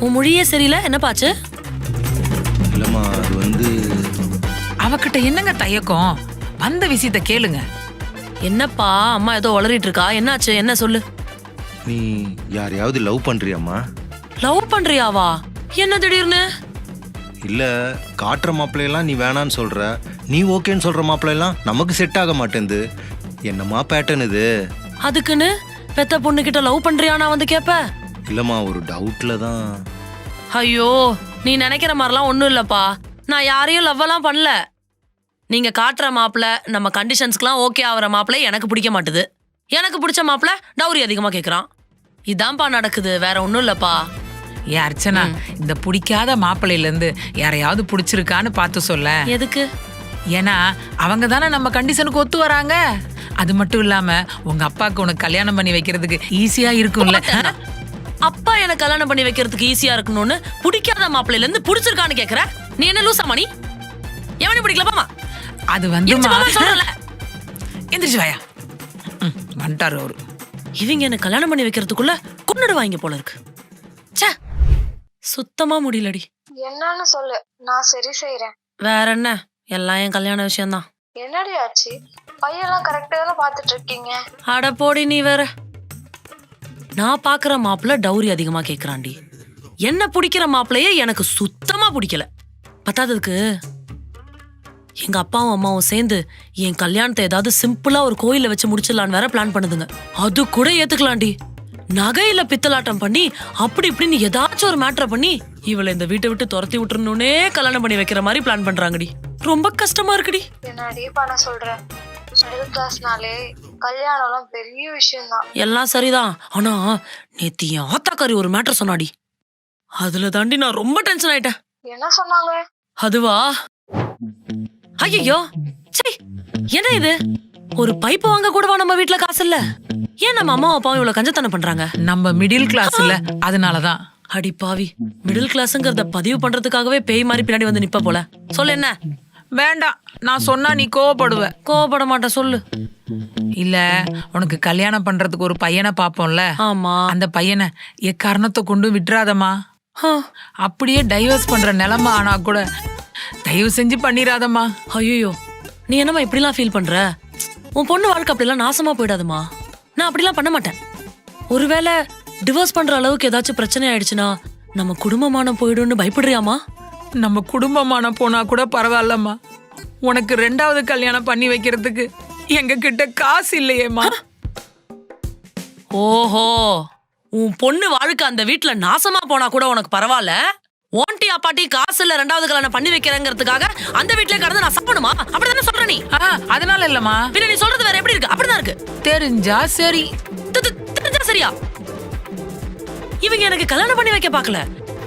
உன் மொழியே சரியில்லை, என்னப்பாச்சு? இல்லம்மா அது அவகிட்ட என்னங்க தயக்கம்? வந்த விஷயத்த கேளுங்க. என்னப்பா அம்மா ஏதோ உளறிட்டு இருக்கா, என்னாச்சு, என்ன சொல்லு. நீ யாரையாவது லவ் பண்றியாம்மா? லவ் பண்றியாவா? என்ன திடீர்னு? இல்ல காட்டுற மாப்பிள்ளையெல்லாம் நீ வேணான்னு சொல்ற, நீ ஓகேன்னு சொல்ற மாப்பிள்ளையெல்லாம் நமக்கு செட் ஆக மாட்டேங்குது. என்னம்மா பேட்டர்ன் இது? அதுக்குன்னு பெத்த பொண்ணு கிட்ட லவ் பண்றியா நான் வந்து கேப்ப? இல்லம்மா ஒரு டவுட்ல தான். ஐயோ, நீ நினைக்கிற மாதிரிலாம் ஒண்ணும் இல்லப்பா. நான் யாரையும் லவ் எல்லாம் பண்ணல. நீங்க காட்டுற மாப்பிள்ள நம்ம கண்டிஷன்ஸ்க்குலாம் ஓகே ஆகிற மாப்பிள்ளை எனக்கு பிடிக்க மாட்டுது. எனக்கு பிடிச்ச மாப்பிள்ள டவுரி அதிகமா கேக்குறான். இதான்ப்பா நடக்குது, வேற ஒண்ணும் இல்லப்பா. ஏ அர்ச்சனா, இந்த பிடிக்காத மாப்பிள்ளையில இருந்து யாரையாவது பிடிச்சிருக்கான்னு பார்த்து சொல்ல. எதுக்கு? ஏன்னா அவங்க தானே நம்ம கண்டிஷனுக்கு ஒத்து வராங்க. அது மட்டும் இல்லாம உங்க அப்பாவுக்கு உனக்கு கல்யாணம் பண்ணி வைக்கிறதுக்கு ஈஸியா இருக்கும்ல. அப்பா எனக்கு கல்யாணம் பண்ணி வைக்கிறதுக்கு ஈஸியா இருக்கணும்னு பிடிக்காத மாப்பிள்ளையில இருந்து பிடிச்சிருக்கான்னு கேக்குற? நீ என்ன லூசாமா நீ? எவனே பிடிக்கலப்பாமா? அது வந்து சொல்றல எந்திரிச்சு வாயா. வந்துட்டாரு அவரு. இவங்க என்ன கல்யாணம் பண்ணி வைக்கிறதுக்குள்ள கொன்னுடுவாங்க போல இருக்கு. ச்சே, சுத்தமா முடியலடி. என்னன்னு சொல்லு, நான் சரி செய்யறேன். வேற என்ன, எல்லாம் என் கல்யாண விஷயம்தான். என்னடி ஆச்சு? பையெல்லாம் கரெக்டா தானே பாத்துட்டு இருக்கீங்க. அட போடி நீ வேற. நான் பாக்குற மாப்பிள்ள டவுரி அதிகமா கேக்குறான்டி. என்ன பிடிக்கிற மாப்பிள்ளையே எனக்கு சுத்தமா பிடிக்கல. பத்தாததுக்கு எங்க அப்பாவும் அம்மாவும் சேர்ந்து என் கல்யாணத்தை ஏதாவது சிம்பிளா ஒரு கோயில வச்சு முடிச்சிடலான்னு வேற பிளான் பண்ணுதுங்க. அது கூட ஏத்துக்கலாண்டி. நகையில பித்தலாட்டம் பண்ணி அப்படி இப்படின்னு ஏதாச்சும் ஒரு மேட்டரை பண்ணி இவளை இந்த வீட்டை விட்டு துரத்தி விட்டுறணும்னே கல்யாணம் பண்ணி வைக்கிற மாதிரி பிளான் பண்றாங்கடி. ரொம்ப கஷ்டமா இருக்குடி. என்னடி பண்ண சொல்றேன்? மிடில் கிளாஸ்னாலே கல்யாணம்லாம் பெரிய விஷயம் தான். எல்லாம் சரிதான், ஆனா நேத்து என் ஆத்தாக்காரி ஒரு மேட்டர் சொன்னாடி. அதுல தாண்டி நான் ரொம்ப டென்ஷன் ஆயிட்டேன். என்ன சொன்னாங்க? அதுவா, ஐயோ சரி, என்ன இது? ஒரு பைப்பு வாங்க கூடவா நம்ம வீட்டுல காசு இல்ல? ஏன் நம்ம அம்மா அப்பாவும் இவ்வளவு கஞ்சத்தனம் பண்றாங்க? நம்ம மிடில் கிளாஸ் இல்ல, அதனாலதான். அடி பாவி, மிடில் கிளாஸ்ங்கறத பதிவு பண்றதுக்காகவே பேய் மாதிரி பின்னாடி வந்து நிப்ப போல. சொல்லு என்ன? வேண்டாம், நான் சொன்னா நீ கோவப்படுவ. கோவப்பட மாட்டேன், சொல்லு. இல்ல, உனக்கு கல்யாணம் பண்றதுக்கு ஒரு பையனை பாப்போம்ல. ஆமா. அந்த பையனை எக்காரணத்தை கொண்டு விட்டுறாதம்மா. அப்படியே டைவர்ஸ் பண்ற நிலைமை ஆனா கூட தயவு செஞ்சு பண்ணிராதம்மா. ஐயோ, நீ என்னமா இப்படிலாம் ஃபீல் பண்ற? உன் பொண்ணு வாழ்க்கை அப்படிலாம் நாசமா போயிடாதுமா. நான் அப்படிலாம் பண்ண மாட்டேன். ஒருவேளை டிவோர்ஸ் பண்ற அளவுக்கு ஏதாச்சும் பிரச்சனை ஆயிடுச்சுன்னா நம்ம குடும்பமானம் போயிடும்னு பயப்படுறியாமா? நம்ம குடும்பமான போனா கூட பரவாயில்லம்மா. உனக்கு 2வது கல்யாணம் பண்ணி வைக்கிறதுக்கு எங்க கிட்ட காசு இல்லையேம்மா. ஓஹோ, உன் பொண்ணு வாழ்க்கை அந்த வீட்டுல நாசமா போனா கூட உனக்கு பரவாயில்ல. ஓன்டி அப்பாட்டி காசு இல்ல 2வது கல்யாணம் பண்ணி வைக்கிறேங்கிறதுக்காக அந்த வீட்டுல கடந்து நான் சாப்பிடுமா? அப்படிதானே சொல்ற நீ? அதனால இல்லம்மா. பின்ன நீ சொல்றது வேற எப்படி இருக்கு? அப்படிதான் இருக்கு. தெரிஞ்சா சரி. தெரிஞ்சா சரியா? இவங்க எனக்கு கல்யாணம் பண்ணி வைக்க பாக்கல,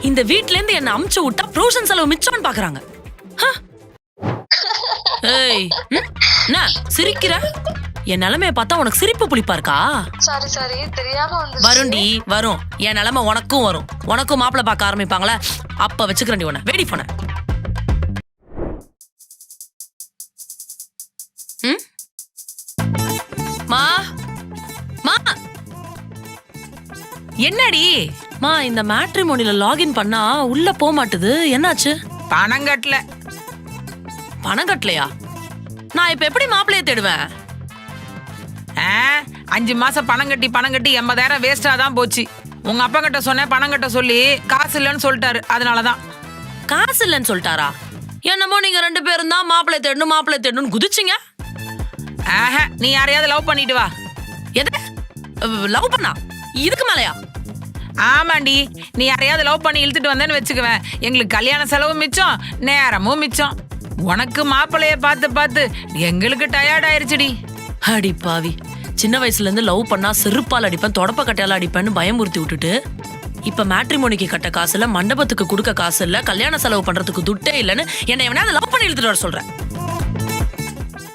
இந்த வீட்ல இருந்து என்ன அமுச்சு விட்டா ப்ரொவிஷன் செலவு மிச்சம்னு பாக்குறாங்க. ஏய், என்ன சிரிக்கிற? என் நிலைமைய பார்த்தா உனக்கு சிரிப்பு புளிப்பா இருக்கா? சரி சரி, தெரியாம வந்து வருண்டி வரும். என் நிலைமை உனக்கும் வரும். உனக்கும் மாப்பிள்ள பார்க்க ஆரம்பிப்பாங்களா, அப்ப வச்சுக்கிறேன் உன. வெடி போன. மா மா, என்னடி? மா, இந்த மேட்ரிமோனில லாகின் பண்ணா உள்ள போக மாட்டுது, என்னாச்சு? பணம் கட்டல. பணம் கட்டலையா? நான் இப்ப எப்படி மாப்பிள்ளைய தேடுவேன்? 5 மாசம் பணம் கட்டி 80,000 வேஸ்டா தான் போச்சு. உங்க அப்பா கிட்ட சொன்ன பணம் கட்ட சொல்லி காசு இல்லைன்னு சொல்லிட்டாரு. அதனாலதான். காசு இல்லைன்னு சொல்லிட்டாரா? என்னமோ நீங்க 2 பேரும் தான் மாப்பிள்ளை தேடணும் குதிச்சிங்க. நீ யாரையாவது லவ் பண்ணிட்டு வா. எது லவ் பண்ணா? இதுக்கு மேலையா? ஆமாண்டி, நீ யாரையாவது லவ் பண்ணி இழுத்துட்டு வந்தேன்னு வச்சுக்குவேன், எங்களுக்கு கல்யாண செலவு மிச்சம், நேரமும் மிச்சம். உனக்கு மாப்பிள்ளைய பார்த்து பார்த்து எங்களுக்கு டயர்ட் ஆயிருச்சுடி. அடி பாவி, சின்ன வயசுல இருந்து லவ் பண்ணா செருப்பால் அடிப்பேன், தொடப்ப கட்டையால அடிப்பேன்னு பயமுறுத்தி விட்டுட்டு இப்ப மேட்ரிமோனிக்கு கட்ட காசு இல்ல, மண்டபத்துக்கு கொடுக்க காசு இல்ல, கல்யாண செலவு பண்றதுக்கு துட்டே இல்லன்னு என்னை எவனாவது லவ் பண்ணி இழுத்துட்டு வர சொல்றேன்.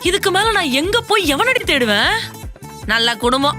இதுக்கு மேல நான் எங்க போய் எவனடி தேடுவேன்? நல்ல குடும்பம்,